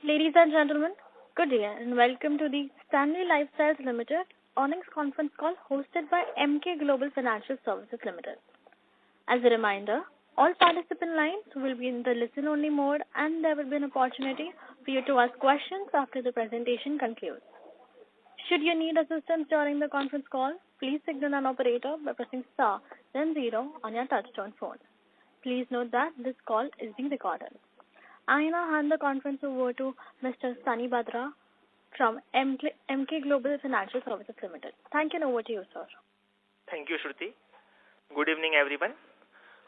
Ladies and gentlemen, good day and welcome to the Stanley Lifestyles Limited earnings conference call hosted by Emkay Global Financial Services Limited. As a reminder, all participant lines will be in the listen-only mode and there will be an opportunity for you to ask questions after the presentation concludes. Should you need assistance during the conference call, please signal an operator by pressing star then 0 on your touchtone phone. Please note that this call is being recorded. I now hand the conference over to Mr. Sunny Badra from Emkay Global Financial Services Limited. Thank you and over to you, sir. Thank you, Shruti. Good evening, everyone.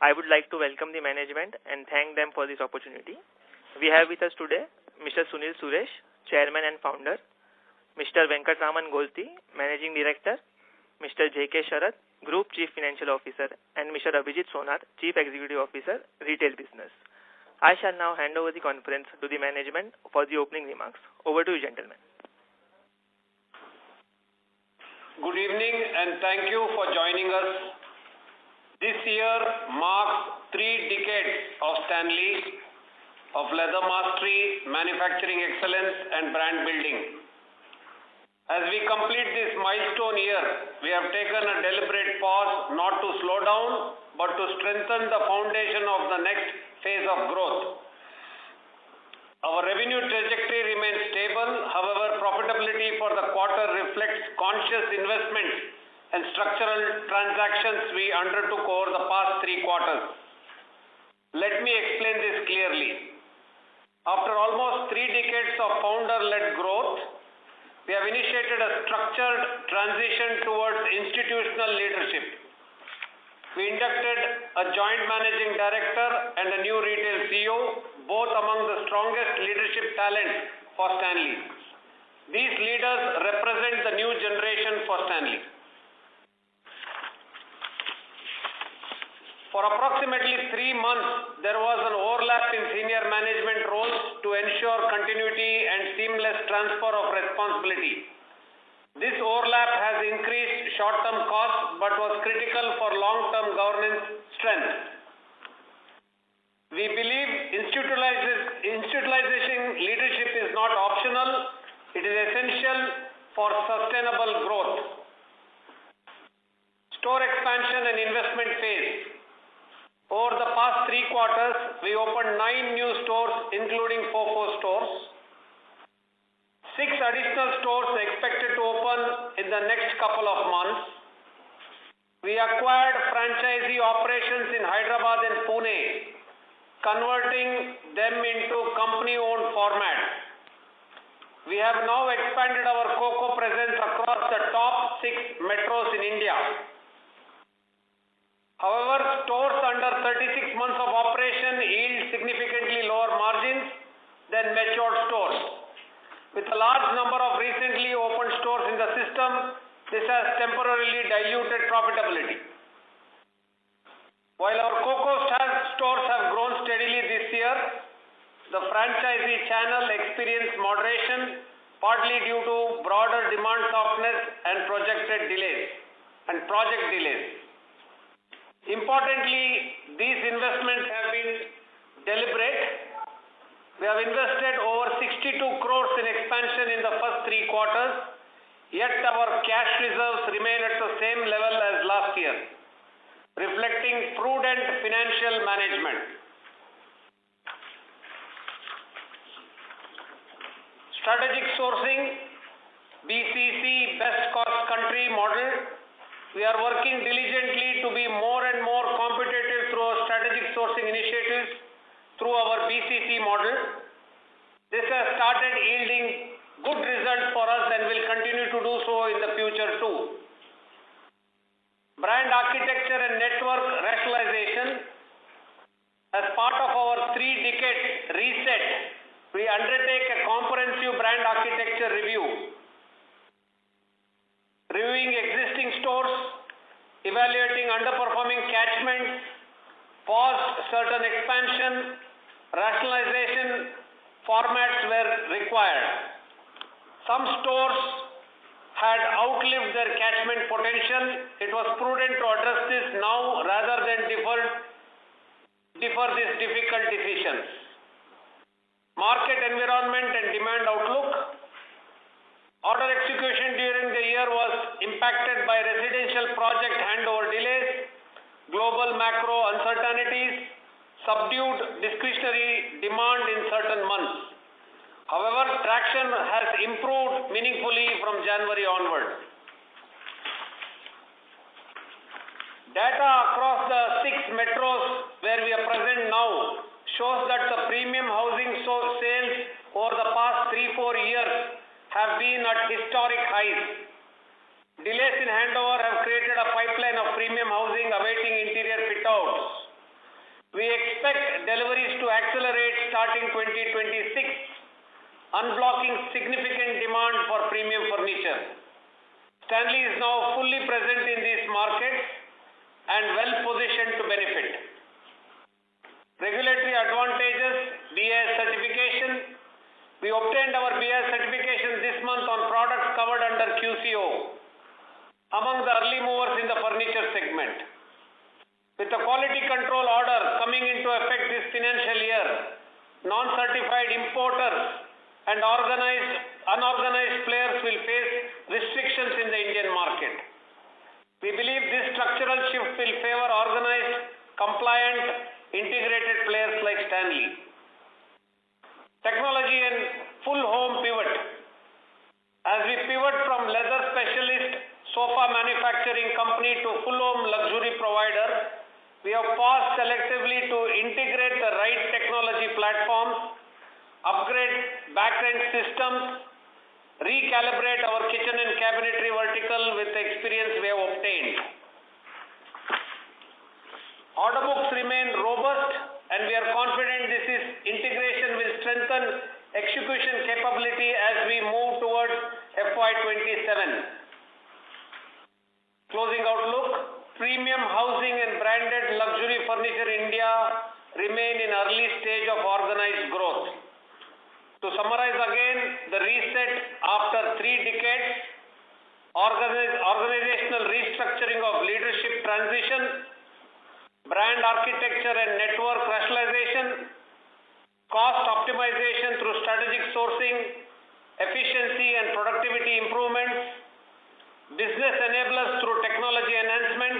I would like to welcome the management and thank them for this opportunity. We have with us today Mr. Sunil Suresh, Chairman and Founder, Mr. Venkatraman Golti, Managing Director, Mr. J.K. Sharath, Group Chief Financial Officer, and Mr. Abhijit Sonar, Chief Executive Officer, Retail Business. I shall now hand over the conference to the management for the opening remarks. Over to you, gentlemen. Good evening and thank you for joining us. This year marks 3 decades of Stanley, of leather mastery, manufacturing excellence and brand building. As we complete this milestone year, we have taken a deliberate pause not to slow down but to strengthen the foundation of the next phase of growth. Our revenue trajectory remains stable, however, profitability for the quarter reflects conscious investments and structural transactions we undertook over the past 3 quarters. Let me explain this clearly. After almost 3 decades of founder-led growth, we have initiated a structured transition towards institutional leadership. We inducted a joint managing director and a new retail CEO, both among the strongest leadership talent for Stanley. These leaders represent the new generation for Stanley. For approximately 3 months, there was an overlap in senior management roles to ensure continuity and seamless transfer of responsibility. This overlap has increased short-term costs but was critical for long-term governance strength. We believe institutionalizing leadership is not optional, it is essential for sustainable growth. Store expansion and investment phase. Over the past 3 quarters, we opened 9 new stores including FOFO stores. 6 additional stores expected to open in the next couple of months. We acquired franchisee operations in Hyderabad and Pune, converting them into company-owned format. We have now expanded our COCO presence across the top 6 metros in India. However, stores under 36 months of operation yield significantly lower margins than matured stores. With a large number of recently opened stores in the system, this has temporarily diluted profitability. While our COCO stores have grown steadily this year, the franchisee channel experienced moderation, partly due to broader demand softness and project delays. Importantly, these investments have been deliberate. We have invested over 62 crores in expansion in the first 3 quarters, yet our cash reserves remain at the same level as last year, reflecting prudent financial management. Strategic sourcing, BCC, best cost country model. We are working diligently to be more and more competitive through our strategic sourcing initiatives through our BCC model. This has started yielding good results for us and will continue to do so in the future too. Brand architecture and network rationalization. As part of our 3-decade reset, we undertake a comprehensive brand architecture review. Reviewing existing stores, evaluating underperforming catchments, paused certain expansion, rationalization formats were required. Some stores had outlived their catchment potential. It was prudent to address this now rather than defer these difficult decisions. Market environment and demand outlook. Order execution during the year was impacted by residential project handover delays, global macro uncertainties, subdued discretionary demand in certain months. However, traction has improved meaningfully from January onward. Data across the 6 metros where we are present now shows that the premium housing sales over the past 3-4 years have been at historic highs. Delays in handover have created a pipeline of premium housing awaiting interior fit-outs. We expect deliveries to accelerate starting 2026, unblocking significant demand for premium furniture. Stanley is now fully present in these markets and well positioned to benefit. Regulatory advantages, BIS certification. We obtained our BIS certification this month on products covered under QCO, among the early movers in the furniture segment. With the quality control order coming into effect this financial year, non-certified importers and unorganized players will face restrictions in the Indian market. We believe this structural shift will favor organized, compliant, integrated players like Stanley. Technology and full home pivot. As we pivot from leather specialist sofa manufacturing company to full home luxury provider, we have paused selectively to integrate the right technology platforms, upgrade back-end systems, recalibrate our kitchen and cabinetry vertical with the experience we have obtained. Order books remain robust and we are confident this integration will strengthen execution capability as we move towards FY27. Closing outlook. Premium housing and branded luxury furniture in India remain in early stage of organized growth. To summarize again, the reset after 3 decades, organizational restructuring of leadership transition, brand architecture and network rationalization, cost optimization through strategic sourcing, efficiency and productivity improvements, business enablers through technology enhancement,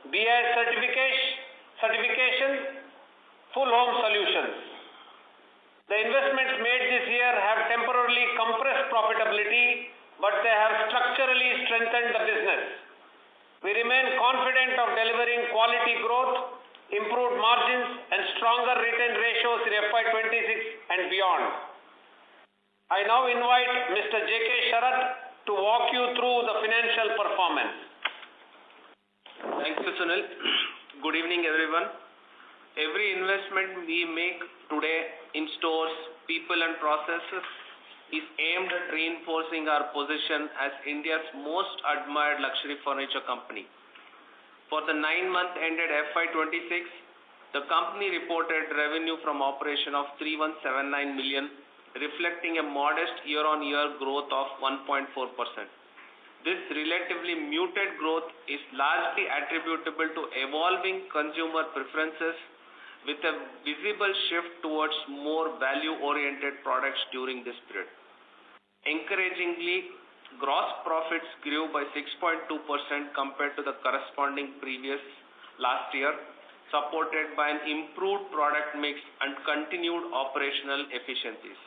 BIS certification, full home solutions. The investments made this year have temporarily compressed profitability, but they have structurally strengthened the business. We remain confident of delivering quality growth, improved margins, and stronger return ratios in FY26 and beyond. I now invite Mr. J.K. Sharath to walk you through the financial performance. Thank you, Sunil. Good evening, everyone. Every investment we make today in stores, people and processes is aimed at reinforcing our position as India's most admired luxury furniture company. For the 9 months ended FY26, the company reported revenue from operation of 3179 million, reflecting a modest year-on-year growth of 1.4%. This relatively muted growth is largely attributable to evolving consumer preferences with a visible shift towards more value-oriented products during this period. Encouragingly, gross profits grew by 6.2% compared to the corresponding previous last year, supported by an improved product mix and continued operational efficiencies.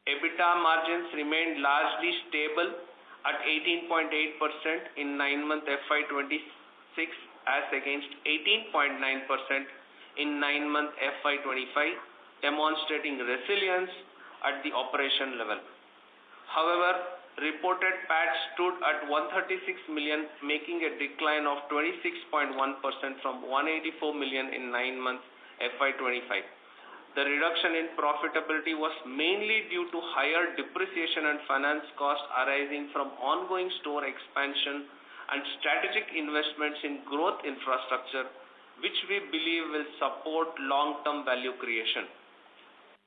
EBITDA margins remained largely stable at 18.8% in 9-month FY26 as against 18.9% in 9-month FY25, demonstrating resilience at the operation level. However, reported PAT stood at 136 million, making a decline of 26.1% from 184 million in 9 months FY25. The reduction in profitability was mainly due to higher depreciation and finance costs arising from ongoing store expansion and strategic investments in growth infrastructure, which we believe will support long-term value creation.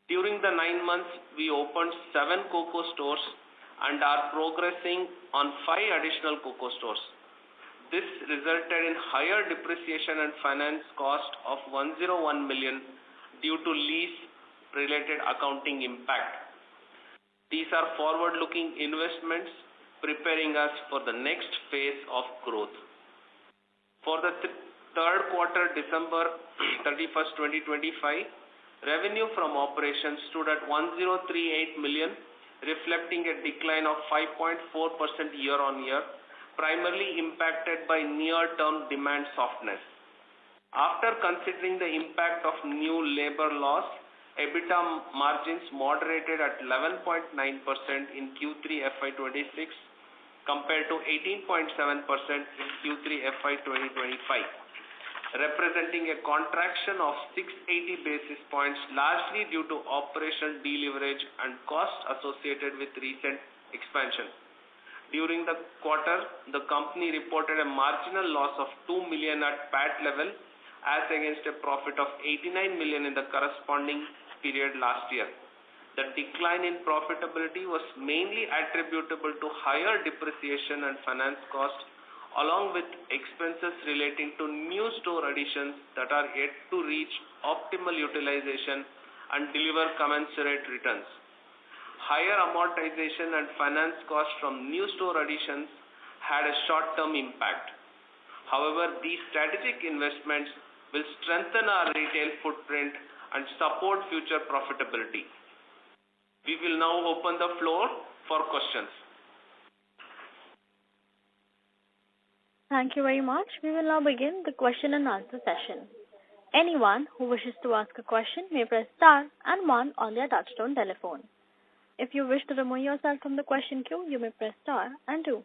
During the 9 months, we opened 7 COCO stores and are progressing on 5 additional COCO stores. This resulted in higher depreciation and finance cost of 101 million due to lease related accounting impact. These are forward-looking investments preparing us for the next phase of growth. For the third quarter, December 31st, 2025, revenue from operations stood at 1038 million, reflecting a decline of 5.4% year-on-year, primarily impacted by near-term demand softness. After considering the impact of new labor laws, EBITDA margins moderated at 11.9% in Q3 FY26 compared to 18.7% in Q3 FY2025, representing a contraction of 680 basis points, largely due to operational deleverage and costs associated with recent expansion. During the quarter, the company reported a marginal loss of 2 million at PAT level as against a profit of 89 million in the corresponding period last year. The decline in profitability was mainly attributable to higher depreciation and finance costs, along with expenses relating to new store additions that are yet to reach optimal utilization and deliver commensurate returns. Higher amortization and finance costs from new store additions had a short-term impact. However, these strategic investments will strengthen our retail footprint and support future profitability. We will now open the floor for questions. Thank you very much. We will now begin the question and answer session. Anyone who wishes to ask a question may press star and 1 on their touchtone telephone. If you wish to remove yourself from the question queue, you may press star and 2.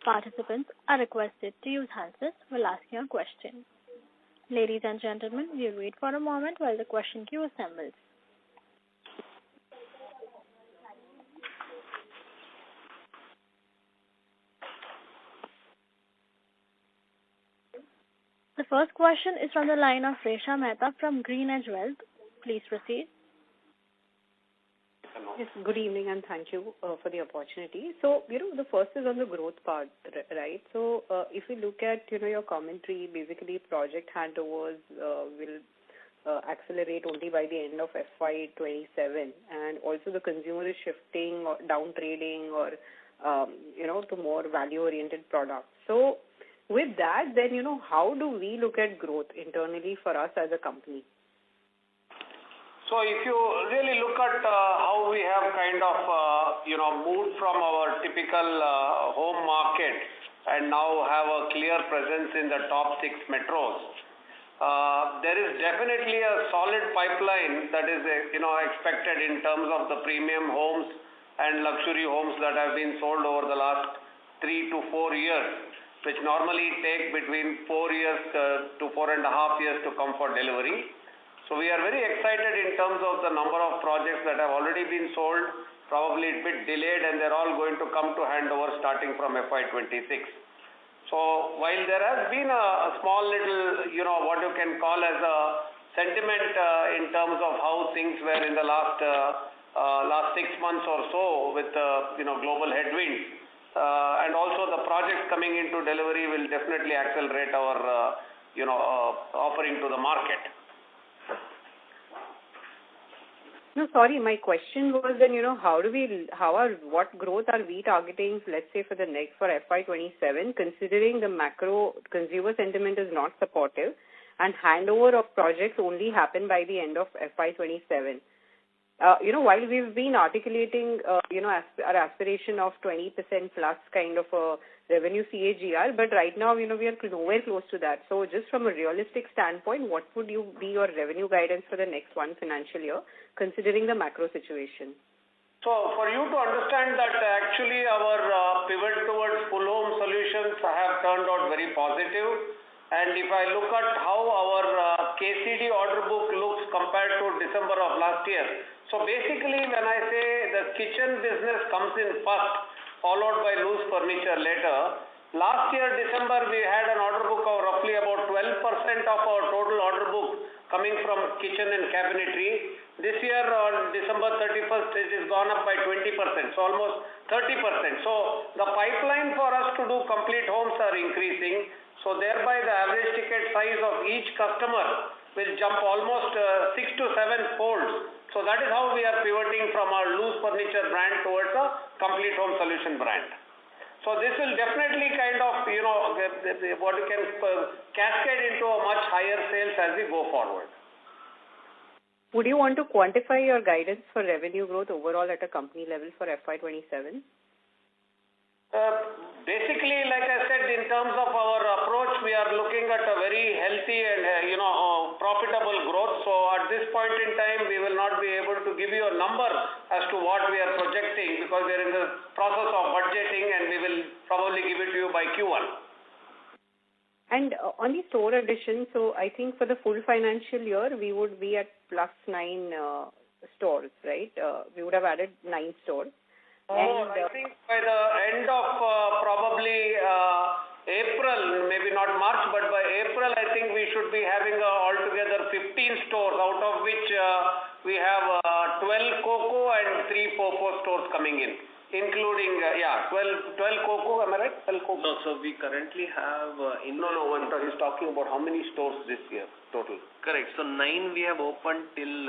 Participants are requested to use handsets while asking a question. Ladies and gentlemen, we will wait for a moment while the question queue assembles. The first question is from the line of Resha Mehta from GreenEdge Wealth. Please proceed. Yes, good evening and thank you for the opportunity. So, the first is on the growth part, right? So, if we look at, your commentary, basically project handovers will accelerate only by the end of FY27, and also the consumer is shifting or down trading or, to more value-oriented products. So, with that, then, how do we look at growth internally for us as a company? So if you really look at how we have kind of, moved from our typical home market and now have a clear presence in the top 6 metros, there is definitely a solid pipeline that is, expected in terms of the premium homes and luxury homes that have been sold over the last 3 to 4 years, which normally take between 4 years to 4.5 years to come for delivery. So we are very excited in terms of the number of projects that have already been sold, probably a bit delayed, and they're all going to come to handover starting from FY26. So while there has been a small little, what you can call as a sentiment in terms of how things were in the last 6 months or so with, global headwinds, and also the projects coming into delivery will definitely accelerate our, offering to the market. No, sorry, my question was then, what growth are we targeting, let's say for FY27, considering the macro consumer sentiment is not supportive and handover of projects only happen by the end of FY27. While we've been articulating, our aspiration of 20% plus kind of a revenue CAGR, but right now, we are nowhere close to that. So just from a realistic standpoint, what would be your revenue guidance for the next one financial year, considering the macro situation? So for you to understand that actually our pivot towards full home solutions have turned out very positive. And if I look at how our KCD order book looks compared to December of last year, so basically when I say the kitchen business comes in first, followed by loose furniture later, last year December we had an order book of roughly about 12% of our total order book coming from kitchen and cabinetry. This year on December 31st it has gone up by 20%, so almost 30%. So the pipeline for us to do complete homes are increasing. So thereby the average ticket size of each customer will jump almost 6 to 7 folds So that is how we are pivoting from our loose furniture brand towards a complete home solution brand. So this will definitely kind of, what you can cascade into a much higher sales as we go forward. Would you want to quantify your guidance for revenue growth overall at a company level for FY27? Basically, like I said, in terms of our approach, we are looking at a very healthy and profitable growth. So at this point in time, we will not be able to give you a number as to what we are projecting because we are in the process of budgeting, and we will probably give it to you by Q1. And on the store addition, so I think for the full financial year, we would be at +9 stores, right? We would have added 9 stores. I think by the end of probably April, maybe not March, but by April, I think we should be having altogether 15 stores, out of which we have 12 COCO and 3 FOFO stores coming in, including 12 COCO. Am I right? 12 COCO. No, so we currently have he's talking about how many stores this year total. Correct. So 9 we have opened till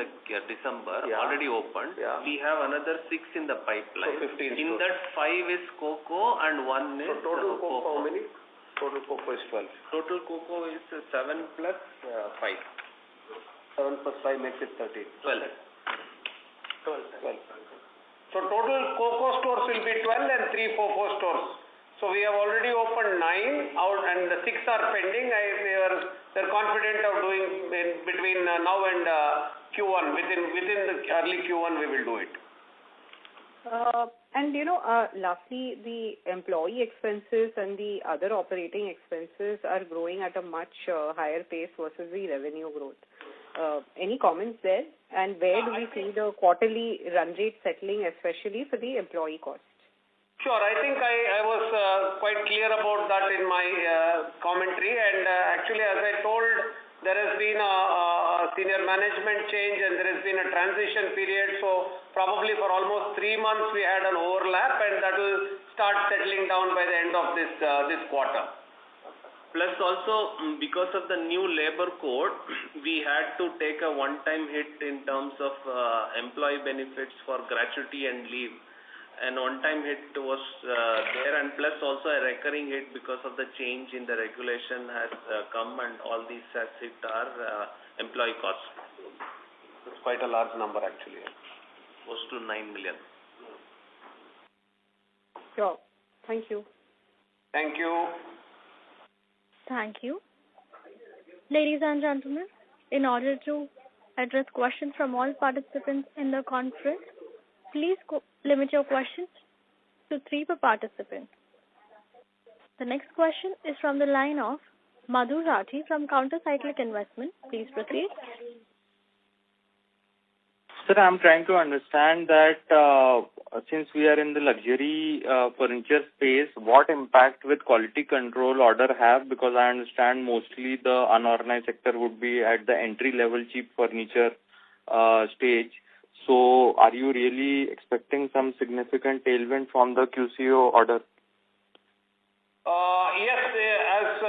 December, already opened. Yeah. We have another 6 in the pipeline. So 15 in stores. that 5 is COCO and 1 is So total COCO how many? Total COCO is 12. Total COCO is 7 plus 5. 7 plus 5 makes it 13. 12. So total COCO stores will be 12 and 3 FOFO stores. So we have already opened 9 out and the 6 are pending. We are confident of doing between now and Q1. Within the early Q1 we will do it. And lastly, the employee expenses and the other operating expenses are growing at a much higher pace versus the revenue growth. Any comments there? And where do we see the quarterly run rate settling, especially for the employee cost? Sure. I think I was quite clear about that in my commentary, and actually, as I told, there has been a senior management change and there has been a transition period. So probably for almost 3 months we had an overlap, and that will start settling down by the end of this quarter. Plus also, because of the new labor code, we had to take a one-time hit in terms of employee benefits for gratuity and leave. And one-time hit was there, and plus also a recurring hit because of the change in the regulation has come, and all these has hit our employee costs. It's quite a large number actually. Close to 9 million. Sure. Thank you. Thank you. Thank you. Ladies and gentlemen, in order to address questions from all participants in the conference, please limit your questions to 3 per participant. The next question is from the line of Madhu Rathi from Countercyclic Investment. Please proceed. Sir, I'm trying to understand that since we are in the luxury furniture space, what impact will quality control order have? Because I understand mostly the unorganized sector would be at the entry-level cheap furniture stage. So are you really expecting some significant tailwind from the QCO order? Yes, as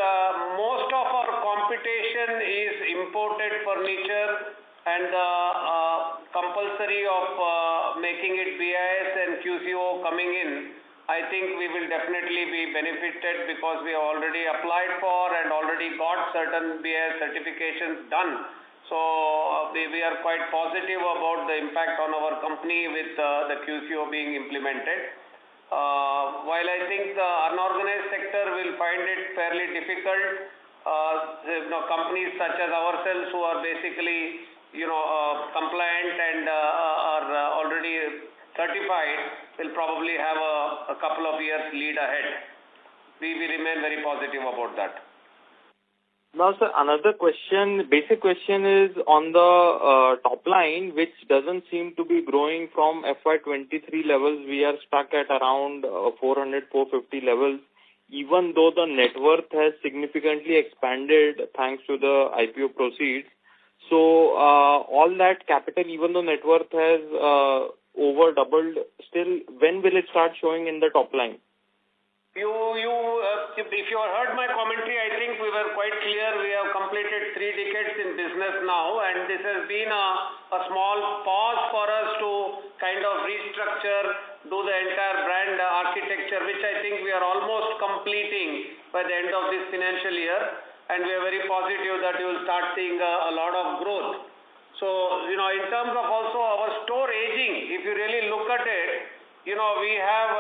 most of our competition is imported furniture, and the compulsory of making it BIS and QCO coming in, I think we will definitely be benefited because we have already applied for and already got certain BIS certifications done. So we are quite positive about the impact on our company with the QCO being implemented. While I think the unorganized sector will find it fairly difficult, companies such as ourselves who are basically compliant and are already certified will probably have a couple of years lead ahead. We remain very positive about that. Now, sir, another question, basic question is on the top line, which doesn't seem to be growing from FY23 levels. We are stuck at around 400, 450 levels, even though the net worth has significantly expanded thanks to the IPO proceeds. So, all that capital, even though net worth has over doubled, still, when will it start showing in the top line? If you heard my commentary, I think we were quite clear. We have completed 3 decades in business now, and this has been a small pause for us to kind of restructure, do the entire brand architecture, which I think we are almost completing by the end of this financial year, and we are very positive that you will start seeing a lot of growth. So, in terms of also our store aging, if you really look at it, we have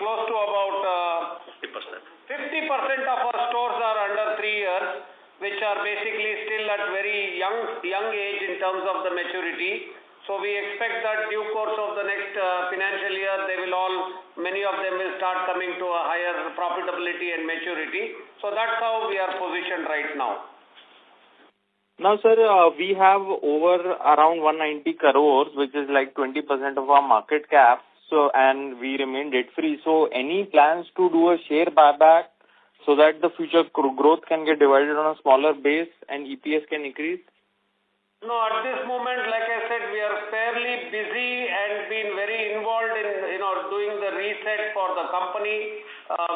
close to about 50% of our stores are under 3 years, which are basically still at very young age in terms of the maturity. So we expect that due course of the next financial year, many of them will start coming to a higher profitability and maturity. So that's how we are positioned right now. Now, sir, we have over around 190 crores, which is like 20% of our market cap. So, and we remain debt free. So, any plans to do a share buyback so that the future growth can get divided on a smaller base and EPS can increase? No, at this moment, like I said, we are fairly busy and been very involved in doing the reset for the company.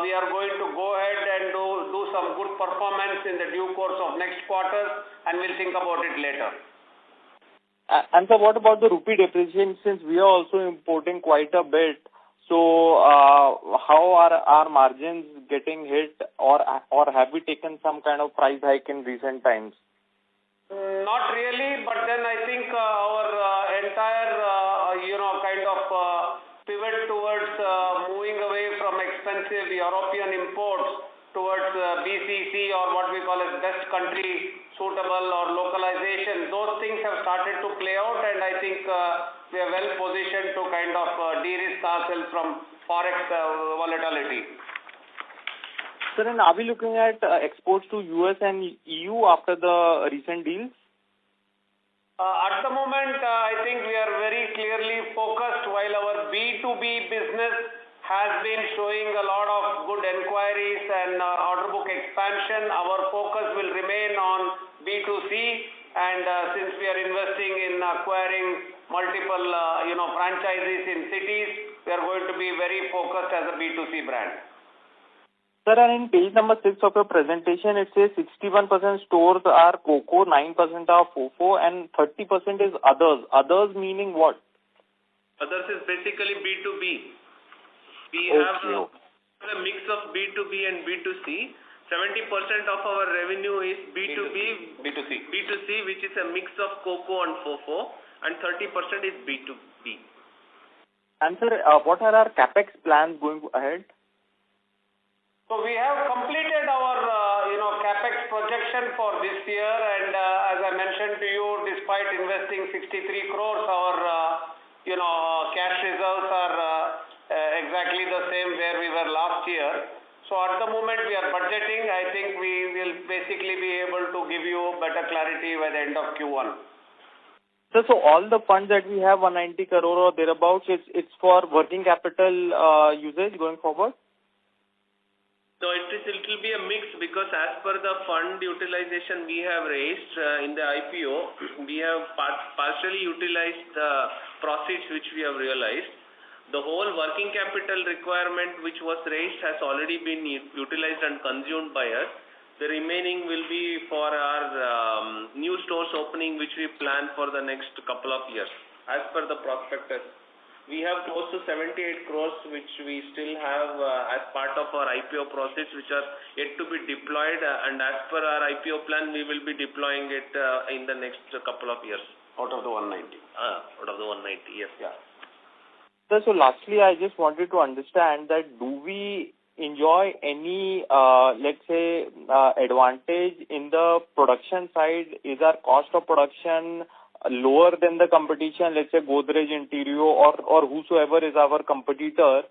We are going to go ahead and do some good performance in the due course of next quarter, and we'll think about it later. And so what about the rupee depreciation, since we are also importing quite a bit? So how are our margins getting hit, or have we taken some kind of price hike in recent times? Not really, but then I think our entire pivot towards moving away from expensive European imports towards BCC, or what we call as best country suitable or localization, those things have started to play out, and I think we are well positioned to kind of de-risk ourselves from forex volatility. Sir, and are we looking at exports to US and EU after the recent deals? At the moment, I think we are very clearly focused. While our B2B business has been showing a lot of good inquiries and order book expansion, our focus will remain on B2C, and since we are investing in acquiring multiple franchises in cities, we are going to be very focused as a B2C brand. Sir, and in page number 6 of your presentation, it says 61% stores are COCO, 9% are FOFO, and 30% is others. Others meaning what? Others is basically B2B. We have a mix of B2B and B2C. 70% of our revenue is B2C, which is a mix of COCO and FOFO, and 30% is B2B. And sir, what are our capex plans going ahead? So we have completed our capex projection for this year, and as I mentioned to you, despite investing 63 crores, our cash reserves are exactly the same where we were last year. So at the moment we are budgeting. I think we will basically be able to give you better clarity by the end of Q1. So all the funds that we have, 190 crore or thereabouts, it's for working capital usage going forward? So it will be a mix, because as per the fund utilization we have raised in the IPO, we have partially utilized the proceeds which we have realized. The whole working capital requirement which was raised has already been utilized and consumed by us. The remaining will be for our new stores opening, which we plan for the next couple of years. As per the prospectus, we have close to 78 crores which we still have as part of our IPO process, which are yet to be deployed, and as per our IPO plan we will be deploying it in the next couple of years. Out of the 190. Out of the 190, yes. Yeah. So lastly, I just wanted to understand that do we enjoy any, let's say, advantage in the production side? Is our cost of production lower than the competition, let's say Godrej Interior or whosoever is our competitor?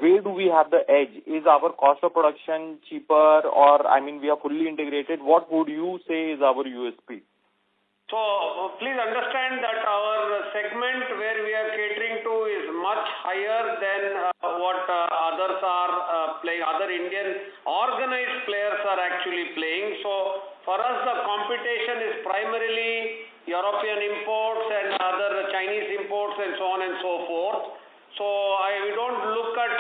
Where do we have the edge? Is our cost of production cheaper, or we are fully integrated? What would you say is our USP? So please understand that our segment where we are catering to is much higher than what others are playing. Other Indian organized players are actually playing. So for us the competition is primarily European imports and other Chinese imports and so on and so forth. So we don't look at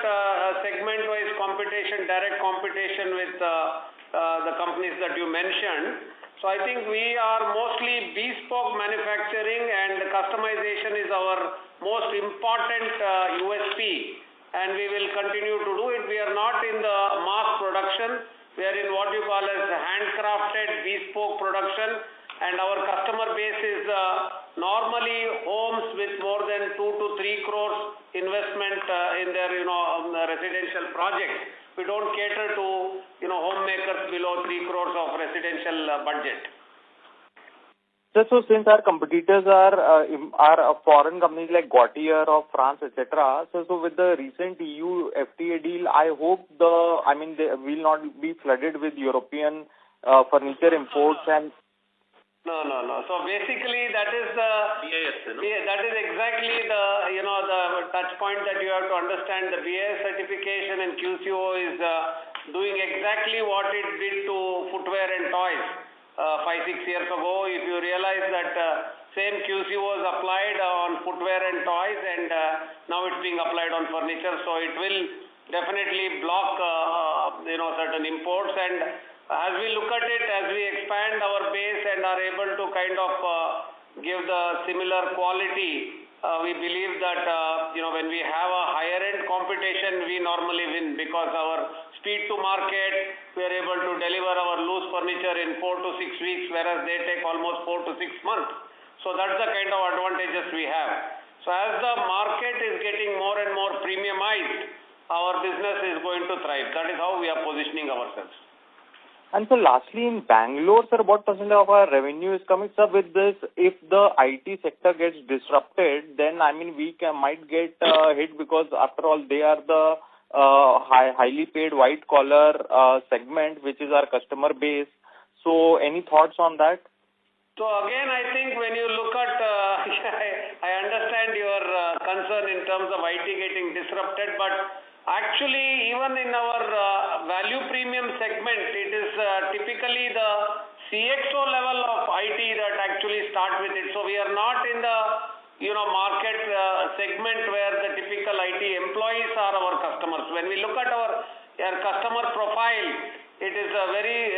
segment-wise competition direct competition with the companies that you mentioned. So I think we are mostly bespoke manufacturing, and customization is our most important USP, and we will continue to do it. We are not in the mass production. We are in what you call as handcrafted bespoke production, and our customer base is normally homes with more than 2 to 3 crores investment in their residential projects. We don't cater to homemakers below 3 crores of residential budget. So since our competitors are foreign companies like Gautier of France, etc. So with the recent EU FTA deal, I hope they will not be flooded with European furniture imports and. No. So basically, that is the BIS. That is exactly the the touch point that you have to understand. The BIS certification and QCO is doing exactly what it did to footwear and toys 5-6 years ago. If you realize that same QCO was applied on footwear and toys, and now it's being applied on furniture, so it will definitely block certain imports. And as we look at it, as we expand our base and are able to kind of give the similar quality, we believe that when we have a higher end competition, we normally win, because our speed to market, we are able to deliver our loose furniture in 4 to 6 weeks, whereas they take almost 4 to 6 months. So that's the kind of advantages we have. So as the market is getting more and more premiumized, our business is going to thrive. That is how we are positioning ourselves. And so lastly, in Bangalore, sir, what percent of our revenue is coming, sir, with this? If the IT sector gets disrupted, then we might get hit, because after all, they are the highly paid white collar segment, which is our customer base. So any thoughts on that? So again, I think when you look at, I understand your concern in terms of IT getting disrupted, but actually, even in our value premium segment, it is typically the CXO level of IT that actually start with it. So we are not in the market segment where the typical IT employees are our customers. When we look at our customer profile, it is a very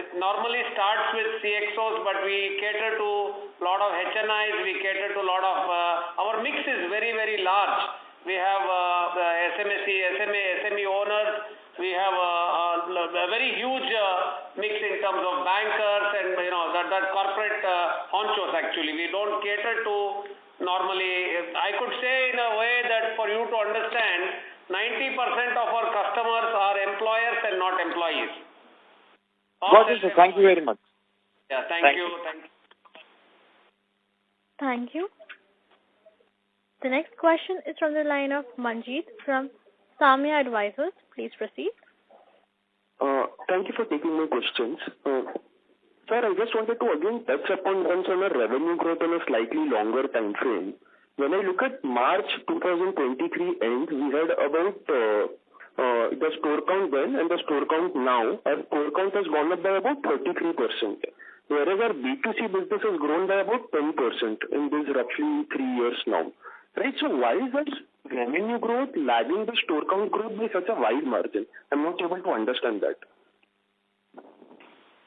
it normally starts with CXOs, but we cater to a lot of HNIs. We cater to a lot of our mix is very, very large. We have SME owners. We have a very huge mix in terms of bankers and that corporate honchos. Actually, we don't cater to normally. I could say in a way that for you to understand, 90% of our customers are employers and not employees. Got it, sir. Thank you very much. Yeah, thank you. Thank you. The next question is from the line of Manjeet from Samya Advisors. Please proceed. Thank you for taking my questions. Sir, I just wanted to again touch upon once on a revenue growth on a slightly longer time frame. When I look at March 2023 end, we had about the store count then and the store count now. Our store count has gone up by about 33%, whereas our B2C business has grown by about 10% in this roughly 3 years now. Right, so why is that revenue growth lagging the store count growth by such a wide margin? I'm not able to understand that.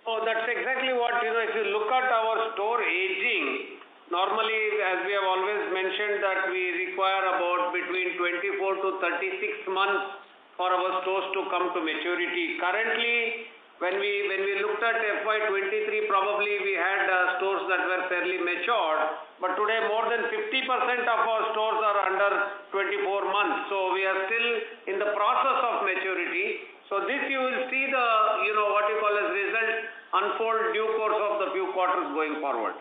Oh, that's exactly what, if you look at our store aging, normally, as we have always mentioned, that we require about between 24 to 36 months for our stores to come to maturity. Currently, when we looked at FY23, probably we had stores that were fairly matured, but today more than 50% of our stores are under 24 months. So we are still in the process of maturity. So this you will see the, what you call as result unfold due course of the few quarters going forward.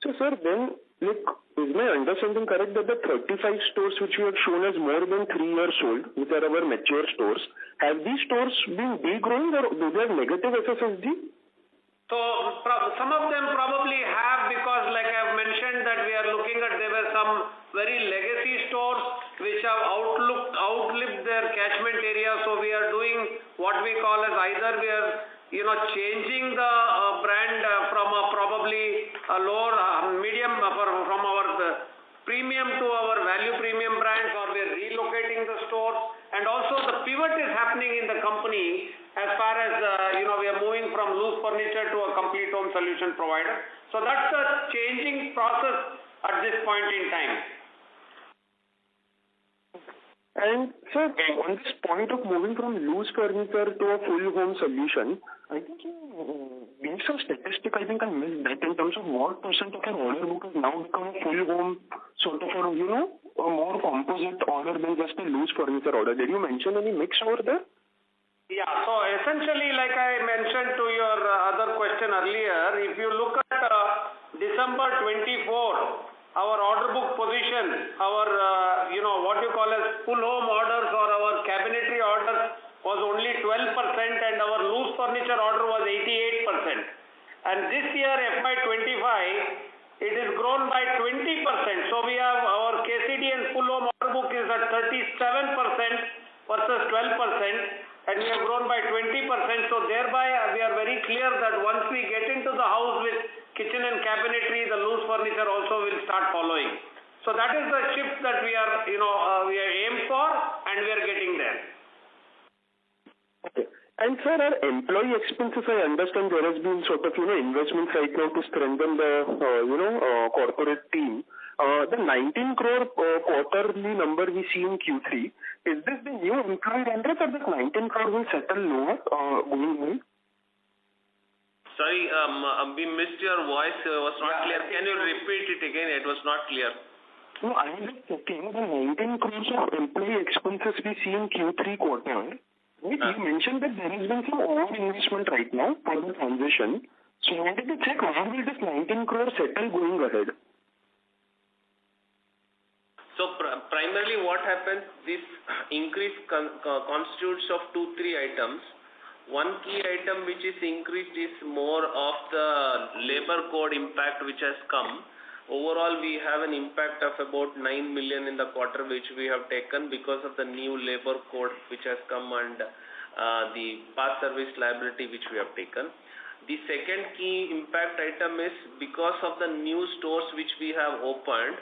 So sir, then, is my understanding correct that the 35 stores which you have shown as more than 3 years old, which are our mature stores, have these stores been degrowing or do they have negative SSSG? So some of them probably have, because like I have mentioned that we are looking at, there were some very legacy stores which have outlived their catchment area. So we are doing what we call as either we are changing the brand from a probably a lower medium from our premium to our value premium brands, or we are relocating the stores. And also to a complete home solution provider. So that's a changing process at this point in time. And sir, on this point of moving from loose furniture to a full home solution, I think you gave some statistic, I think I missed that, in terms of what percent of your order book has now become a full home sort of a, a more composite order than just a loose furniture order. Did you mention any mix over there? Yeah, so essentially, like I mentioned to your other question earlier, if you look at December 24, our order book position, our, what you call as full home orders or our cabinetry orders was only 12% and our loose furniture order was 88%. And this year, FY25, it is grown by 20%. So we have our KCD and full home order book is at 37% versus 12%. And we have grown by 20%. So thereby, we are very clear that once we get into the house with kitchen and cabinetry, the loose furniture also will start following. So that is the shift that we are, we are aimed for, and we are getting there. Okay. And sir, our employee expenses, I understand there has been sort of, investments right now to strengthen the, corporate team. The 19 crore quarterly number we see in Q3, is this the new employee run rate or this 19 crore will settle lower going on? Sorry, we missed your voice. It was not clear. Can you repeat it again? It was not clear. No, I was just checking the 19 crores of employee expenses we see in Q3 quarter. You mentioned that there has been some over-investment right now for the transition. So I wanted to check where will this 19 crore settle going ahead? So primarily what happens, this increase constitutes of 2-3 items. One key item which is increased is more of the labor code impact which has come. Overall, we have an impact of about 9 million in the quarter which we have taken because of the new labor code which has come and the past service liability which we have taken. The second key impact item is because of the new stores which we have opened,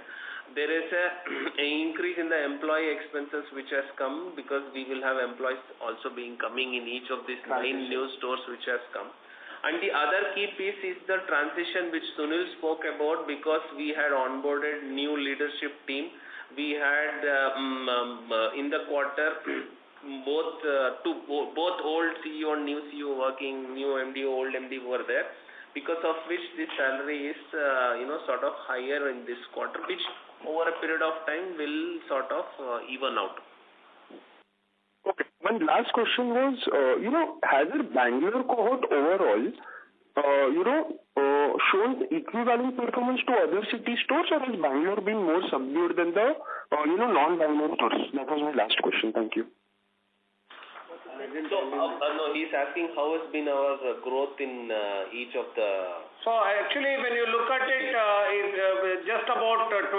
there is an increase in the employee expenses which has come because we will have employees also coming in each of these 9 new stores which has come. And the other key piece is the transition which Sunil spoke about because we had onboarded new leadership team. We had in the quarter both old CEO and new CEO working, new MD, old MD were there, because of which the salary is sort of higher in this quarter, which over a period of time will sort of even out. Okay. One last question was, has the Bangalore cohort overall, shown equivalent performance to other city stores, or has Bangalore been more subdued than the, non-Bangalore stores? That was my last question. Thank you. So, no, he's asking how has been our growth in each of the... So, actually, when you look at it, just about 24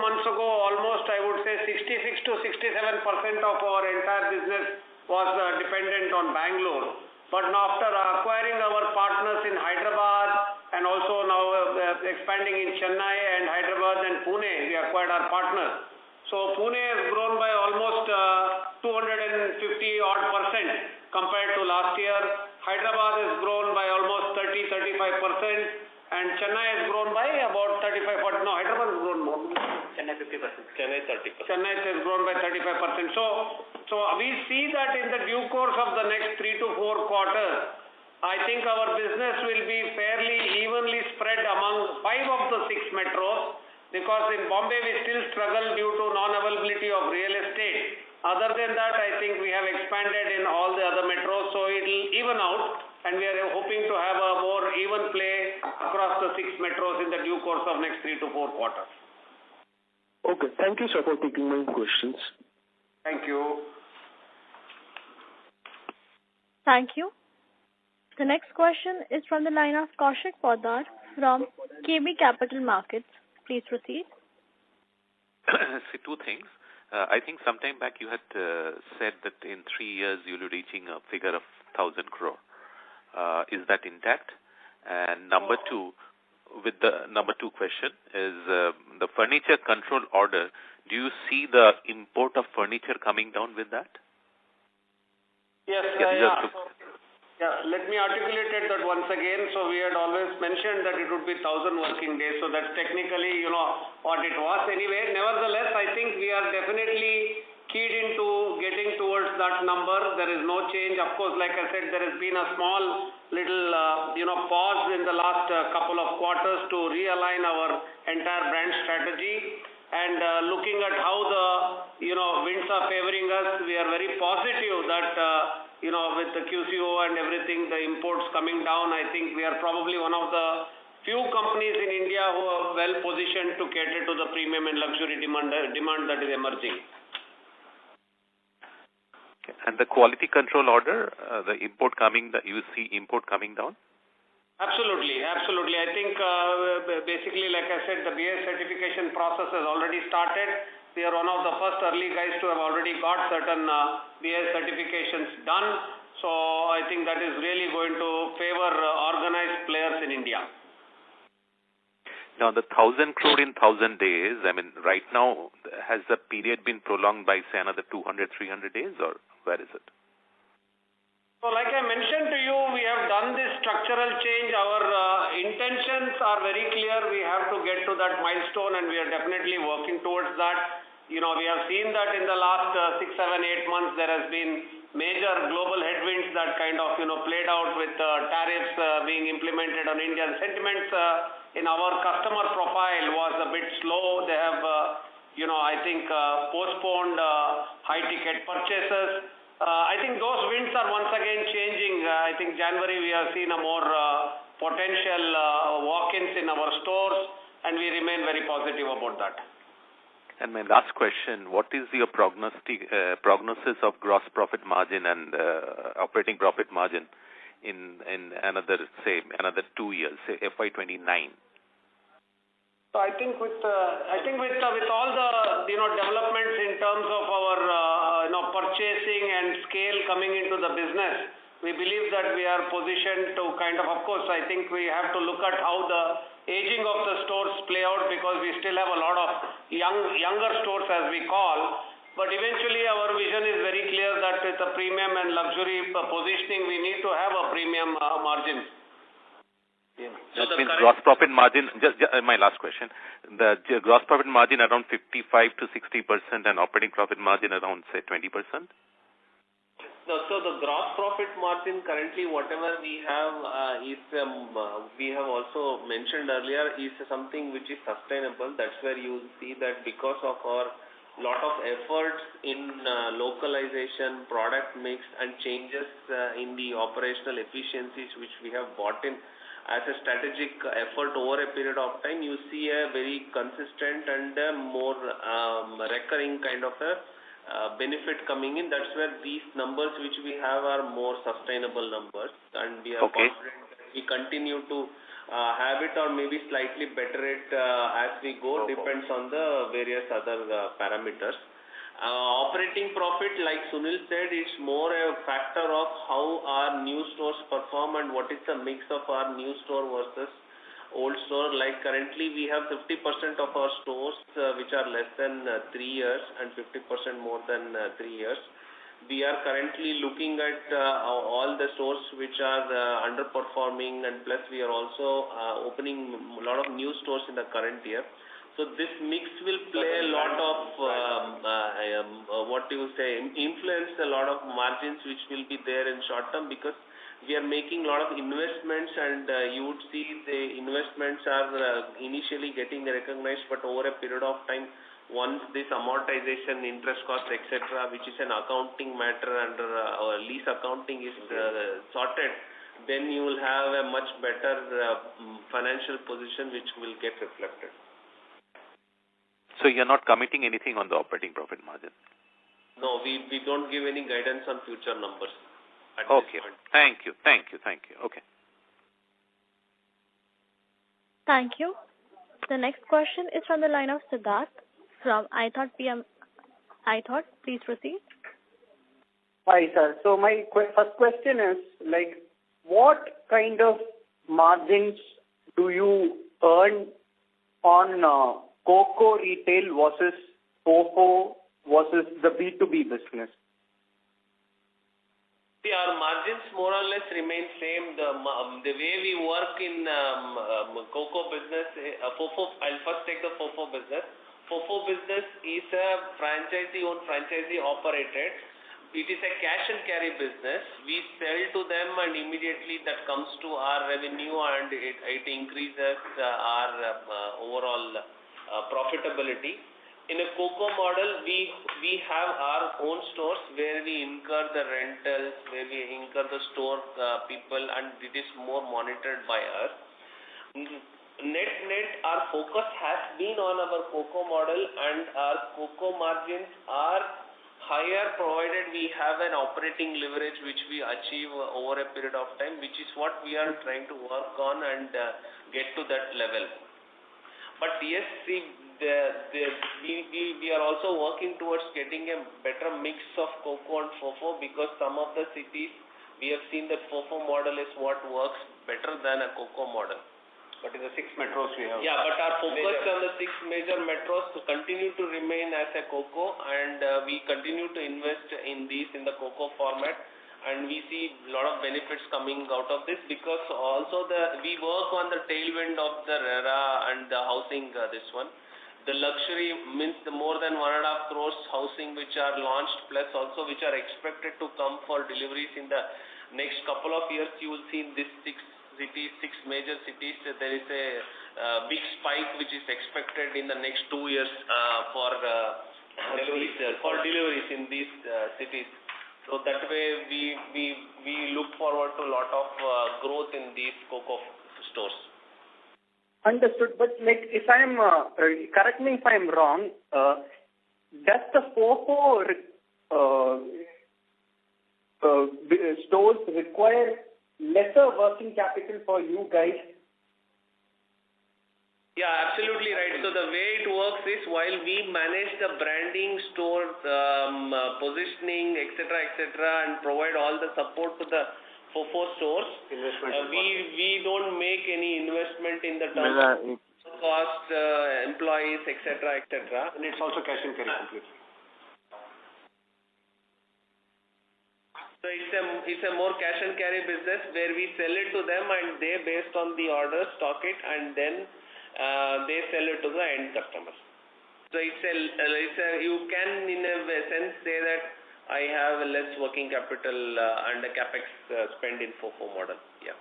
months ago, almost, I would say 66 to 67% of our entire business was dependent on Bangalore. But now, after acquiring our partners in Hyderabad and also now expanding in Chennai and Hyderabad and Pune, we acquired our partners. So Pune has grown by almost 250 odd percent compared to last year. Hyderabad has grown by almost 30-35%, and Chennai has grown by about 35%. No, Hyderabad has grown more. Chennai 50%. Chennai 30%. Chennai has grown by 35%. So we see that in the due course of the next 3 to 4 quarters, I think our business will be fairly evenly spread among 5 of the 6 metros. Because in Bombay we still struggle due to non-availability of real estate. Other than that, I think we have expanded in all the other metros, so it will even out, and we are hoping to have a more even play across the 6 metros in the due course of next 3 to 4 quarters. Okay, thank you, sir, for taking my questions. Thank you. Thank you. The next question is from the line of Kaushik Poddar from KB Capital Markets. Please proceed. See, 2 things. I think sometime back you had said that in 3 years you'll be reaching a figure of 1,000 crore. Is that intact? And number 2, with the number 2 question is the furniture control order. Do you see the import of furniture coming down with that? Yes, Yeah, let me articulate that once again. So we had always mentioned that it would be 1,000 working days. So that's technically, what it was anyway. Nevertheless, I think we are definitely keyed into getting towards that number. There is no change. Of course, like I said, there has been a small little, pause in the last couple of quarters to realign our entire brand strategy. And looking at how the, winds are favoring us, we are very positive that, with the QCO and everything, the imports coming down, I think we are probably one of the few companies in India who are well positioned to cater to the premium and luxury demand that is emerging. Okay. And the quality control order, you see import coming down? Absolutely. I think basically, like I said, the BS certification process has already started. We are one of the first early guys to have already got certain BS certifications done. So I think that is really going to favor organized players in India. Now, the 1,000 crore in 1,000 days, right now, has the period been prolonged by, say, another 200, 300 days, or where is it? So like I mentioned to you, we have done this structural change. Our intentions are very clear. We have to get to that milestone, and we are definitely working towards that. We have seen that in the last 6, 7, 8 months, there has been major global headwinds that kind of, played out with tariffs being implemented on India. The sentiments in our customer profile was a bit slow. They have, I think, postponed high-ticket purchases. I think those winds are once again changing. I think January we have seen a more potential walk-ins in our stores, and we remain very positive about that. And my last question, what is your prognosis of gross profit margin and operating profit margin in another 2 years, say FY29? So I think with all the developments in terms of our purchasing and scale coming into the business, we believe that we are positioned to of course, I think we have to look at how the aging of the stores play out, because we still have a lot of younger stores as we call. But eventually our vision is very clear that with the premium and luxury positioning, we need to have a premium margin. Yeah. So that means gross profit margin, just my last question, the gross profit margin around 55 to 60% and operating profit margin around, say, 20%? No, so the gross profit margin currently, whatever we have, we have also mentioned earlier, is something which is sustainable. That's where you see that because of our lot of efforts in localization, product mix, and changes in the operational efficiencies which we have brought in as a strategic effort over a period of time, you see a very consistent and more recurring kind of a benefit coming in. That's where these numbers which we have are more sustainable numbers, and we are confident that we continue to have it or maybe slightly better it as we go, depends on the various other parameters. Operating profit, like Sunil said, it's more a factor of how our new stores perform and what is the mix of our new store versus old store. Like currently we have 50% of our stores which are less than 3 years and 50% more than 3 years. We are currently looking at all the stores which are underperforming, and plus we are also opening a lot of new stores in the current year. So this mix will play a lot of, influence a lot of margins which will be there in short term, because we are making a lot of investments, and you would see the investments are initially getting recognized, but over a period of time, once this amortization, interest cost, etc., which is an accounting matter under lease accounting is sorted, then you will have a much better financial position which will get reflected. So you're not committing anything on the operating profit margin? No, we don't give any guidance on future numbers at this point. Thank you. Okay. Thank you. The next question is from the line of Siddharth from iThought PM. iThought, please proceed. Hi, sir. So my first question is, what kind of margins do you earn on COCO retail versus FOFO versus the B2B business? See, our margins more or less remain same. The way we work in cocoa business, FOFO, I'll first take the FOFO business. FOFO business is a franchisee-owned, franchisee-operated. It is a cash and carry business. We sell to them and immediately that comes to our revenue and it increases our overall profitability. In a cocoa model, we have our own stores where we incur the rentals, where we incur the store people, and it is more monitored by us. Net, our focus has been on our cocoa model, and our cocoa margins are higher provided we have an operating leverage which we achieve over a period of time, which is what we are trying to work on and get to that level. But yes, see, we are also working towards getting a better mix of cocoa and FOFO, because some of the cities we have seen that FOFO model is what works better than a cocoa model. But in the 6 metros we have. Yeah, but our focus on the 6 major metros to continue to remain as a cocoa, and we continue to invest in these in the cocoa format. And we see a lot of benefits coming out of this, because also we work on the tailwind of the RERA and the housing, this one. The luxury means the more than 1.5 crores housing which are launched, plus also which are expected to come for deliveries in the next couple of years. You will see in these 6 major cities, there is a big spike which is expected in the next 2 years for deliveries in these cities. So that way we look forward to a lot of growth in these cocoa stores. Understood. But like, if I'm correct me if I'm wrong, does the FOFO stores require lesser working capital for you guys? Yeah, absolutely right. So the way it works is, while we manage the branding, store positioning, etc., and provide all the support to the FOFO stores, we don't make any investment in the terms of cost, employees, etc., And it's also cash and carry completely. So it's a more cash and carry business where we sell it to them, and they, based on the order, stock it, and then they sell it to the end customers. So you can in a sense say that I have less working capital and a capex spend in FOFO model. Yeah.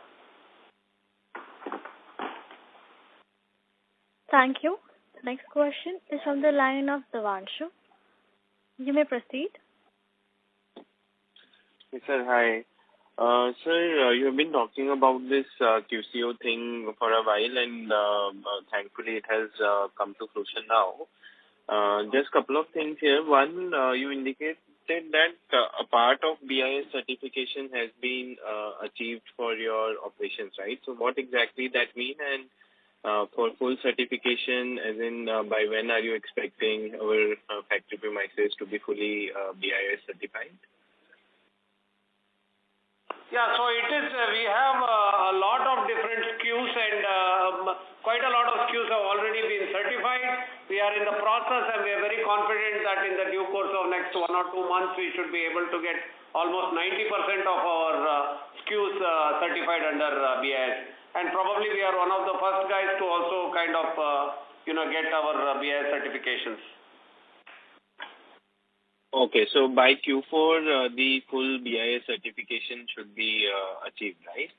Thank you. Next question is from the line of Devanshu. You may proceed. Yes, sir. Hi. Sir, you have been talking about this QCO thing for a while, and thankfully it has come to fruition now. Just a couple of things here. One, you indicated that a part of BIS certification has been achieved for your operations, right? So what exactly that mean, and for full certification, as in by when are you expecting our factory premises to be fully BIS certified? Yeah, so it is, we have a lot of different SKUs, and quite a lot of SKUs have already been certified. We are in the process, and we are very confident that in the due course of next 1 or 2 months, we should be able to get almost 90% of our SKUs certified under BIS. And probably we are one of the first guys to also kind of, get our BIS certifications. Okay, so by Q4, the full BIS certification should be achieved, right?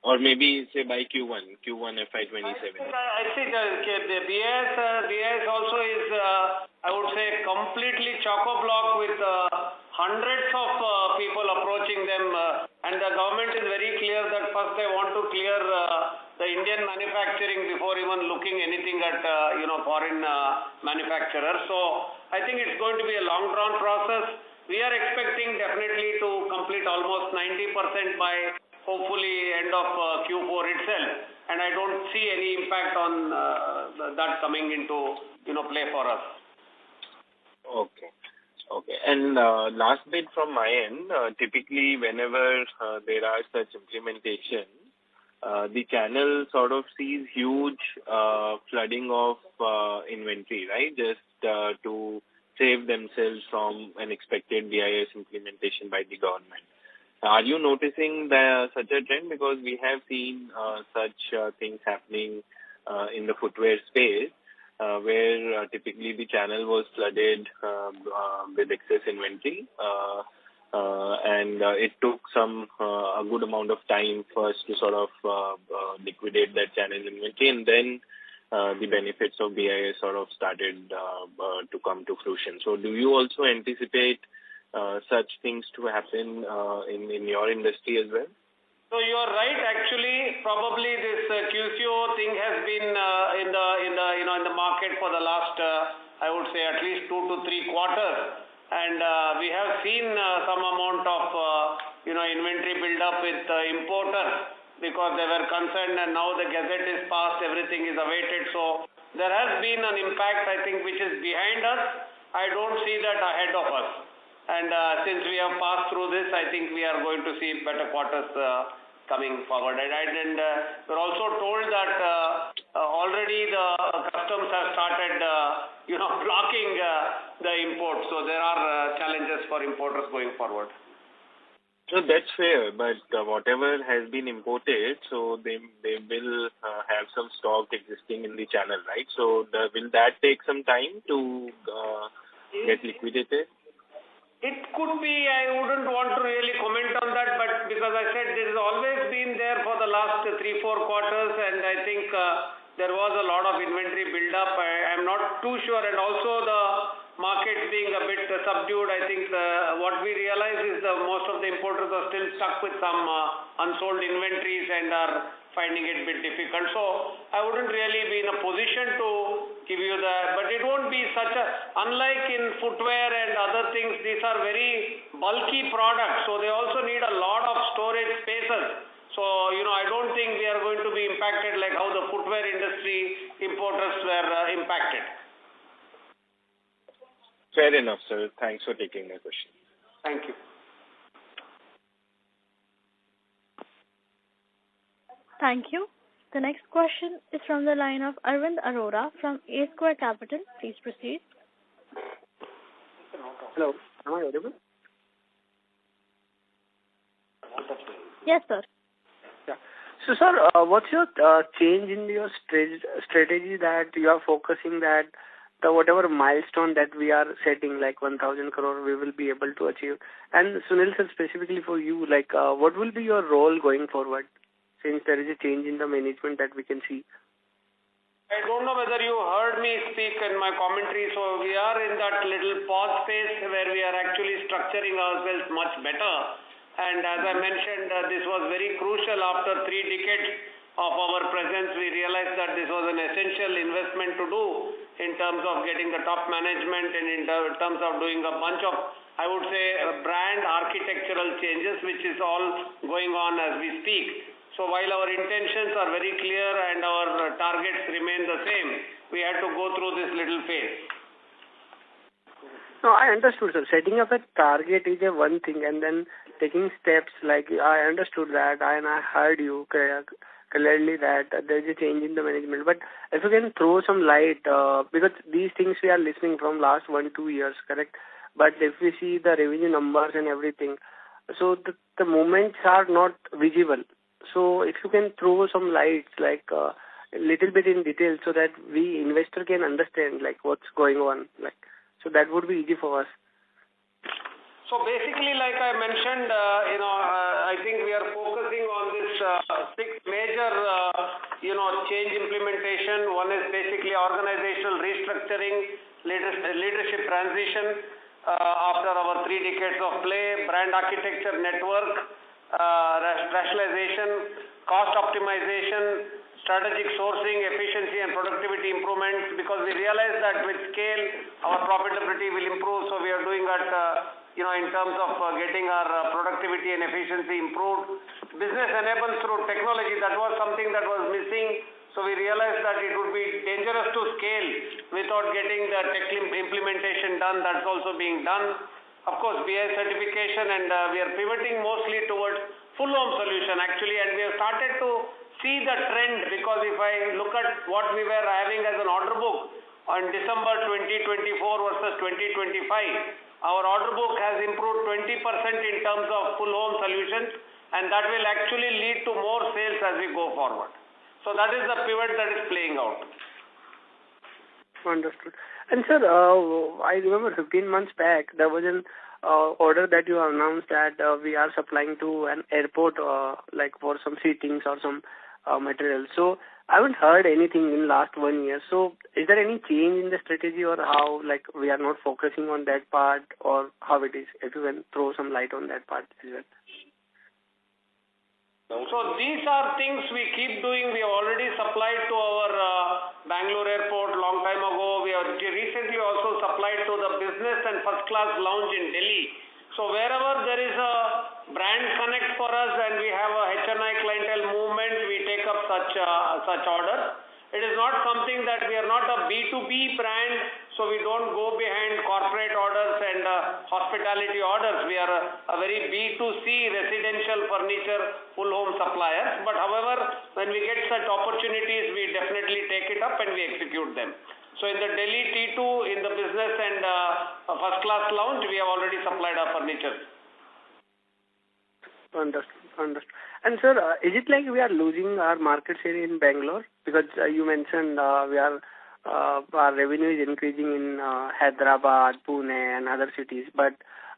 Or maybe say by Q1 FY2027. I think the BIS also is, I would say, completely chock-a-block with hundreds of people approaching them, and the government is very clear that first they want to clear the Indian manufacturing before even looking anything at foreign manufacturers. So I think it's going to be a long drawn process. We are expecting definitely to complete almost 90% by hopefully end of Q4 itself, and I don't see any impact on that coming into play for us. Okay. And last bit from my end, typically whenever there are such implementations, the channel sort of sees huge flooding of inventory, right? Just to save themselves from an expected BIS implementation by the government. Are you noticing such a trend? Because we have seen such things happening in the footwear space, where typically the channel was flooded with excess inventory, and it took a good amount of time first to sort of liquidate that channel inventory, and then the benefits of BIS sort of started to come to fruition. So do you also anticipate such things to happen in your industry as well? So you are right. Actually, probably this QCO thing has been in the market for the last, I would say, at least 2 to 3 quarters, and we have seen some amount of inventory build up with importers because they were concerned, and now the gazette is passed, everything is awaited. So there has been an impact, I think, which is behind us. I don't see that ahead of us. And since we have passed through this, I think we are going to see better quarters coming forward. And we're also told that already the customs have started, blocking the import. So there are challenges for importers going forward. So that's fair, but whatever has been imported, so they will have some stock existing in the channel, right? So will that take some time to get liquidated? It could be. I wouldn't want to really comment on that, but because I said this has always been there for the last 3-4 quarters, and I think there was a lot of inventory build-up. I'm not too sure, and also the market being a bit subdued, I think what we realize is most of the importers are still stuck with some unsold inventories and are finding it a bit difficult. So I wouldn't really be in a position to give you that, but it won't be unlike in footwear and other things, these are very bulky products, so they also need a lot of storage spaces. So, I don't think we are going to be impacted like how the footwear industry importers were impacted. Fair enough, sir. Thanks for taking my question. Thank you. Thank you. The next question is from the line of Arvind Arora from A Square Capital. Please proceed. Hello. Am I audible? Yes, sir. Yeah. So, sir, what's your change in your strategy that you are focusing that the whatever milestone that we are setting, like 1,000 crore, we will be able to achieve? And Sunil sir, specifically for you, what will be your role going forward, since there is a change in the management that we can see? I don't know whether you heard me speak in my commentary. So we are in that little pause phase where we are actually structuring ourselves much better. And as I mentioned, this was very crucial after 3 decades of our presence. We realized that this was an essential investment to do in terms of getting the top management and in terms of doing a bunch of, I would say, brand architectural changes, which is all going on as we speak. So while our intentions are very clear and our targets remain the same, we had to go through this little phase. No, I understood, sir. Setting up a target is one thing, and then taking steps, I understood that, and I heard you clearly that there is a change in the management. But if you can throw some light, because these things we are listening from last 1-2 years, correct? But if we see the revenue numbers and everything, so the moments are not visible. So if you can throw some lights, a little bit in detail, so that we investor can understand what's going on, so that would be easy for us. So basically, like I mentioned, I think we are focusing on this 6 major, change implementation. One is basically organizational restructuring, leadership transition after our 3 decades of play, brand architecture network, rationalization, cost optimization, strategic sourcing, efficiency and productivity improvements, because we realize that with scale, our profitability will improve. So we are doing that, in terms of getting our productivity and efficiency improved. Business enabled through technology, that was something that was missing. So we realized that it would be dangerous to scale without getting the tech implementation done. That's also being done. Of course, BI certification, and we are pivoting mostly towards full home solution actually, and we have started to see the trend, because if I look at what we were having as an order book, on December 2024 versus 2025, our order book has improved 20% in terms of full home solutions, and that will actually lead to more sales as we go forward. So that is the pivot that is playing out. Understood. And sir, I remember 15 months back, there was an order that you announced that we are supplying to an airport, like for some seatings or some material. So I haven't heard anything in last 1 year. So is there any change in the strategy, or how, like, we are not focusing on that part, or how it is? If you can throw some light on that part as well. So these are things we keep doing. We have already supplied to our Bangalore airport long time ago. We have recently also supplied to the business and first class lounge in Delhi. So wherever there is a brand connect for us and we have a HNI clientele movement, we take up such orders. It is not something that we are not a B2B brand, so we don't go behind corporate orders and hospitality orders. We are a very B2C residential furniture full home suppliers. But however, when we get such opportunities, we definitely take it up and we execute them. So in the Delhi T2, in the business and first class lounge, we have already supplied our furniture. Understood. And sir, is it like we are losing our market share in Bangalore? Because you mentioned our revenue is increasing in Hyderabad, Pune and other cities. But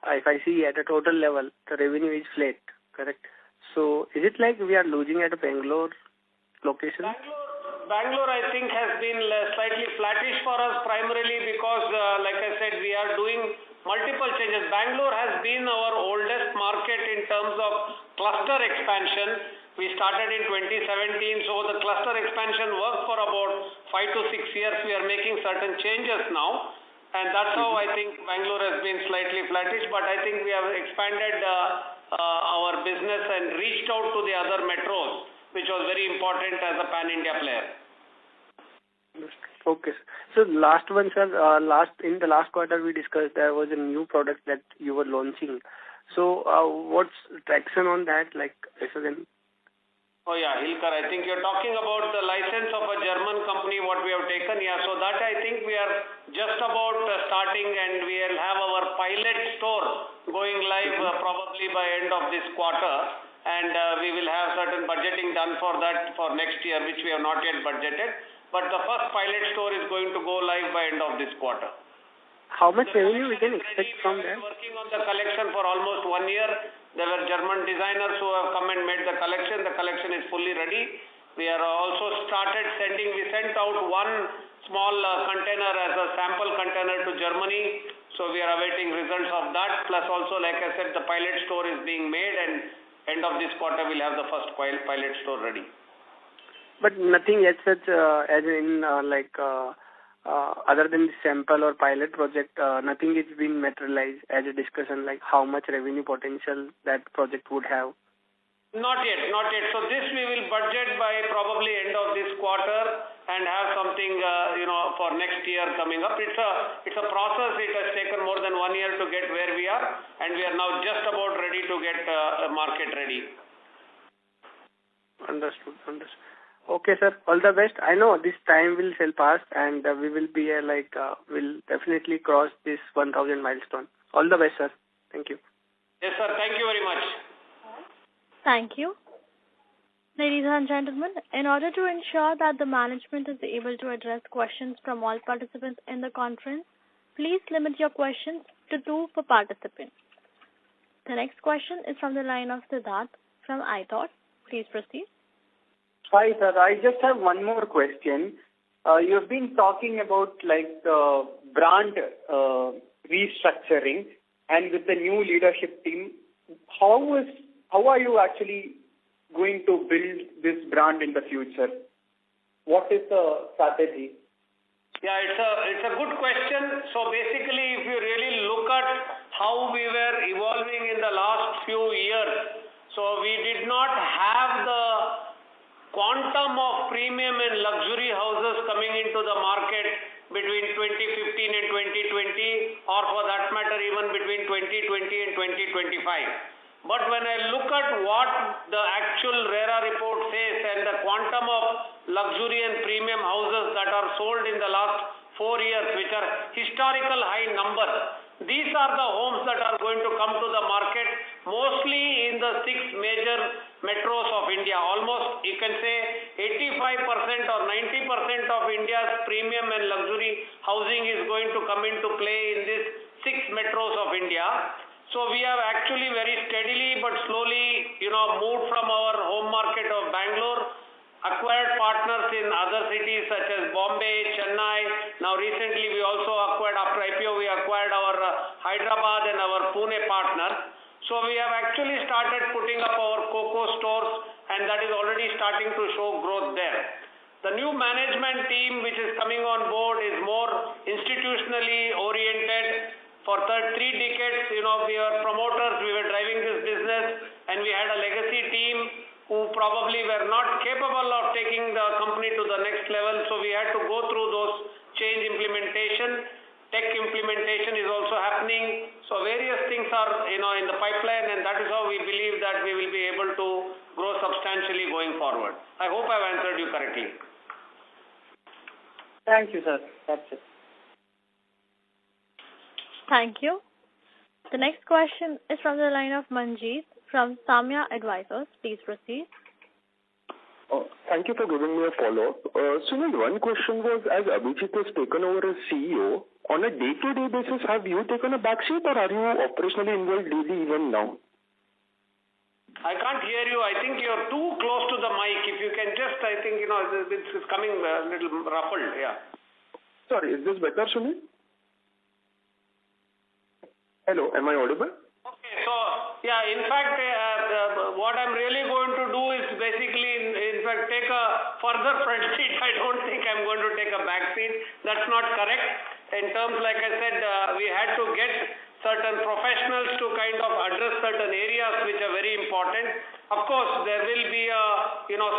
if I see at a total level, the revenue is flat, correct? So is it like we are losing at a Bangalore location? Bangalore, I think, has been slightly flattish for us, primarily because, like I said, we are doing multiple changes. Bangalore has been our oldest market in terms of cluster expansion. We started in 2017, so the cluster expansion worked for about 5 to 6 years. We are making certain changes now, and that's how I think Bangalore has been slightly flattish, but I think we have expanded our business and reached out to the other metros, which was very important as a pan-India player. Okay. So last one, sir, in the last quarter we discussed there was a new product that you were launching. So what's traction on that? Like, if you can... Oh yeah, Hilkar, I think you're talking about the license of a German company, what we have taken. Yeah, so that I think we are just about starting, and we will have our pilot store going live probably by end of this quarter. And we will have certain budgeting done for that for next year, which we have not yet budgeted. But the first pilot store is going to go live by end of this quarter. How much revenue we can expect from that? We are working on the collection for almost 1 year. There were German designers who have come and made the collection. The collection is fully ready. We are also we sent out one small container as a sample container to Germany. So we are awaiting results of that. Plus also, like I said, the pilot store is being made, and end of this quarter we'll have the first pilot store ready. But nothing as such as in other than the sample or pilot project, nothing is being materialized as a discussion, like how much revenue potential that project would have? Not yet. So this we will budget by probably end of this quarter and have something for next year coming up. It's a process. It has taken more than 1 year to get where we are, and we are now just about ready to get market ready. Understood. Okay, sir. All the best. I know this time will still pass, and we will be we'll definitely cross this 1,000 milestone. All the best, sir. Thank you. Yes, sir. Thank you very much. Thank you. Ladies and gentlemen, in order to ensure that the management is able to address questions from all participants in the conference, please limit your questions to 2 per participant. The next question is from the line of Siddharth from iThought. Please proceed. Hi, sir. I just have one more question. You've been talking about the brand restructuring, and with the new leadership team, how are you actually going to build this brand in the future? What is the strategy? Yeah, it's a good question. So basically, if you really look at how we were evolving in the last few years, so we did not have the quantum of premium and luxury houses coming into the market between 2015 and 2020, or for that matter even between 2020 and 2025. But when I look at what the actual RERA report says and the quantum of luxury and premium houses that are sold in the last 4 years, which are historical high number. These are the homes that are going to come to the market, mostly in the 6 major metros of India. Almost, you can say, 85% or 90% of India's premium and luxury housing is going to come into play in these 6 metros of India. So we have actually very steadily but slowly, moved from our home market of Bangalore, acquired partners in other cities such as Bombay, Chennai. Now recently we also acquired, after IPO, we acquired our Hyderabad and our Pune partner. So we have actually started putting up our COCO stores, and that is already starting to show growth there. The new management team which is coming on board is more institutionally oriented. For 3 decades, we were promoters, we were driving this business, and we had a legacy team who probably were not capable of taking the company to the next level. So we had to go through those change implementation. Tech implementation is also happening. So various things are, in the pipeline, and that is how we believe that we will be able to grow substantially going forward. I hope I've answered you correctly. Thank you, sir. That's it. Thank you. The next question is from the line of Manjeet from Samya Advisors. Please proceed. Thank you for giving me a follow-up. Sunil, one question was, as Abhijit has taken over as CEO, on a day-to-day basis, have you taken a backseat or are you operationally involved daily even now? I can't hear you. I think you're too close to the mic. If you can just, I think, it's coming a little ruffled. Yeah. Sorry, is this better, Sunil? Hello, am I audible? Okay, so, yeah, in fact, what I'm really going to do is basically, in fact, take a further front seat. I don't think I'm going to take a back seat. That's not correct. In terms, like I said, we had to get certain professionals to kind of address certain areas which are very important. Of course, there will be a,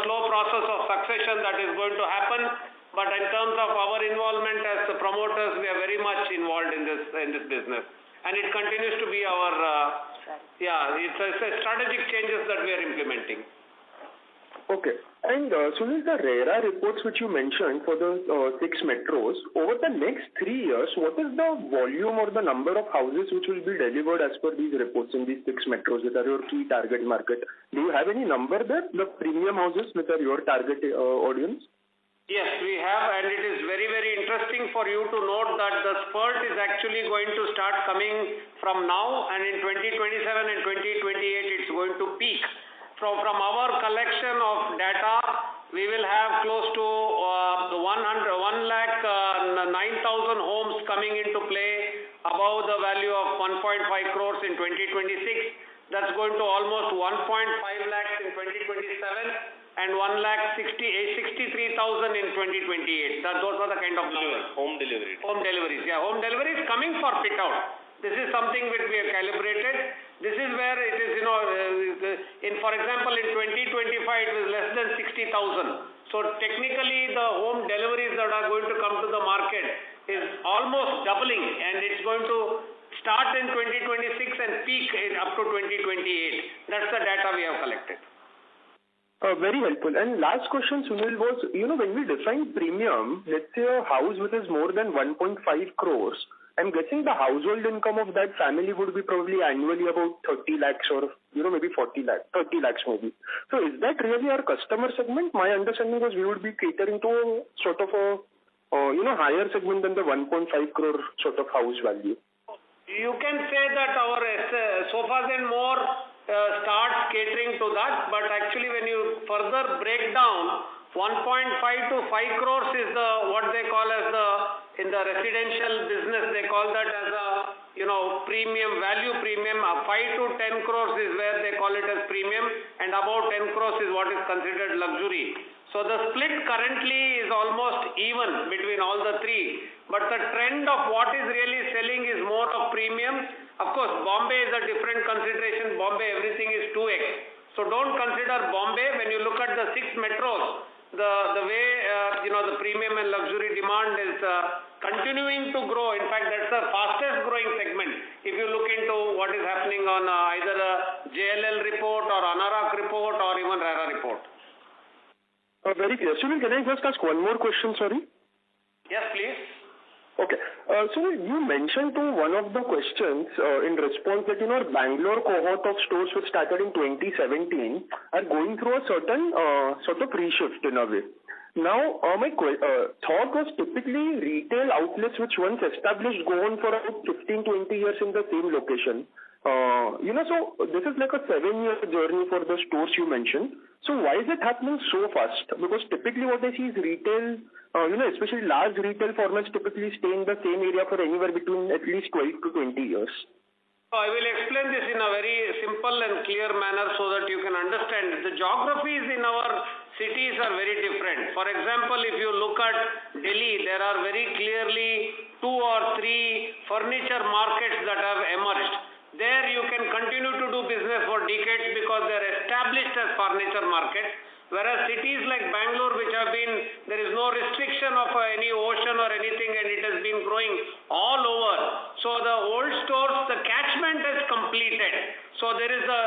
slow process of succession that is going to happen. But in terms of our involvement as the promoters, we are very much involved in this business. And it continues to be our, it's a strategic changes that we are implementing. Okay. And Sunil, the RERA reports which you mentioned for the 6 metros, over the next 3 years, what is the volume or the number of houses which will be delivered as per these reports in these 6 metros that are your key target market? Do you have any number there, the premium houses which are your target audience? Yes, we have, and it is very, very interesting for you to note that the spurt is actually going to start coming from now, and in 2027 and 2028 it's going to peak. From our collection of data, we will have close to 1,9,000 homes coming into play above the value of 1.5 crores in 2026. That's going to almost 1.5 lakhs in 2027. And 1,63,000 in 2028. Those are the kind of numbers. Home deliveries. Home deliveries, yeah. Home deliveries coming for fit out. This is something which we have calibrated. This is where it is, for example, in 2025 it was less than 60,000. So technically the home deliveries that are going to come to the market is almost doubling, and it's going to start in 2026 and peak up to 2028. That's the data we have collected. Very helpful. And last question, Sunil, was, when we define premium, let's say a house which is more than 1.5 crores, I'm guessing the household income of that family would be probably annually about 30 lakhs or, maybe 40 lakhs, 30 lakhs maybe. So is that really our customer segment? My understanding was we would be catering to sort of a, higher segment than the 1.5 crore sort of house value. You can say that our Sofas and More starts catering to that, but actually when you further break down, 1.5 to 5 crores is what they call as in the residential business, they call that as a, premium, value premium. 5 to 10 crores is where they call it as premium, and about 10 crores is what is considered luxury. So the split currently is almost even between all the three, but the trend of what is really selling is more of premium. Of course, Bombay is a different consideration. Bombay, everything is 2x. So don't consider Bombay. When you look at the 6 metros, the way, the premium and luxury demand is continuing to grow. In fact, that's the fastest growing segment. If you look into what is happening on either a JLL report or Anarak report or even RERA report. Very clear. Sunil, can I just ask one more question, sorry? Yes, please. Okay. So you mentioned to one of the questions in response that, Bangalore cohort of stores which started in 2017 are going through a certain sort of reshift in a way. Now, my thought was typically retail outlets which once established go on for about 15-20 years in the same location. So this is like a 7-year journey for the stores you mentioned. So why is it happening so fast? Because typically what I see is retail, especially large retail formats typically stay in the same area for anywhere between at least 12 to 20 years. I will explain this in a very simple and clear manner so that you can understand. The geographies in our cities are very different. For example, if you look at Delhi, there are very clearly 2 or 3 furniture markets that have emerged. There you can continue to do business for decades because they are established as furniture markets. Whereas cities like Bangalore, which have been, there is no restriction of any ocean or anything, and it has been growing all over. So the old stores, the catchment is completed. So there is a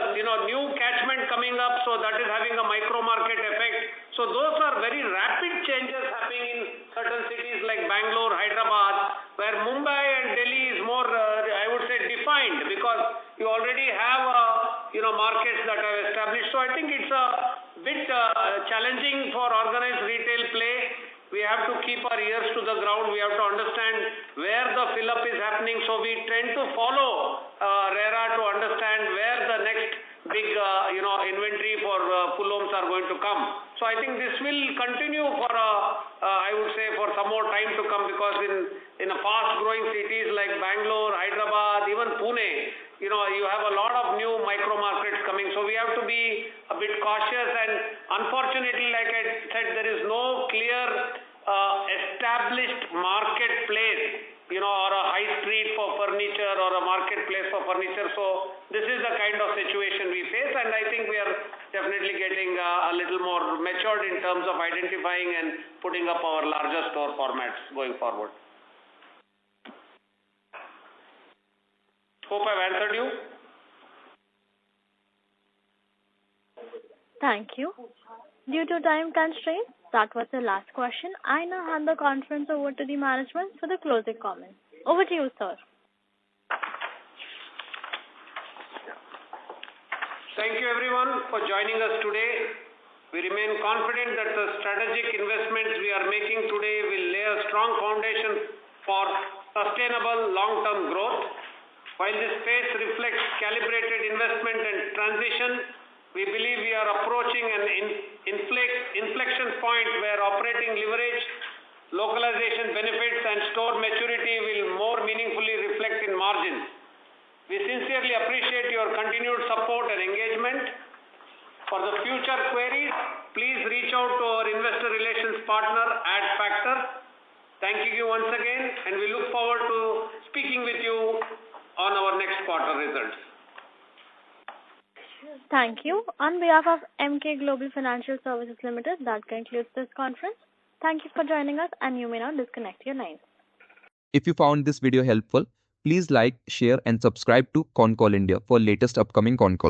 new catchment coming up, so that is having a micro market effect. So those are very rapid changes happening in certain cities like Bangalore, Hyderabad, where Mumbai and Delhi is more, I would say, defined because you already have markets that are established. So I think it's a bit challenging for organized retail play. We have to keep our ears to the ground. We have to understand where the fill-up is happening. So we tend to follow RERA to understand where the next big inventory for full homes are going to come. So I think this will continue for I would say for some more time to come, because in a fast-growing cities like Bangalore, Hyderabad, even Pune, you have a lot of new micro markets coming. So we have to be a bit cautious, and unfortunately, like I said, there is no clear established marketplace, or a high street for furniture or a marketplace for furniture. So this is the kind of situation we face, and I think we are definitely getting a little more matured in terms of identifying and putting up our larger store formats going forward. Hope I've answered you. Thank you. Due to time constraints, that was the last question. I now hand the conference over to the management for the closing comments. Over to you, sir. Thank you everyone for joining us today. We remain confident that the strategic investments we are making today will lay a strong foundation for sustainable long-term growth. While this phase reflects calibrated investment and transition, we believe we are approaching an inflection point where operating leverage, localization benefits, and store maturity will more meaningfully reflect in margins. We sincerely appreciate your continued support and engagement. For the future queries, please reach out to our investor relations partner @Factor. Thank you once again, and we look forward to speaking with you on our next quarter results. Thank you. On behalf of MK Global Financial Services Limited, that concludes this conference. Thank you for joining us, and you may now disconnect your lines. If you found this video helpful, please like, share and subscribe to Concall India for latest upcoming Concall.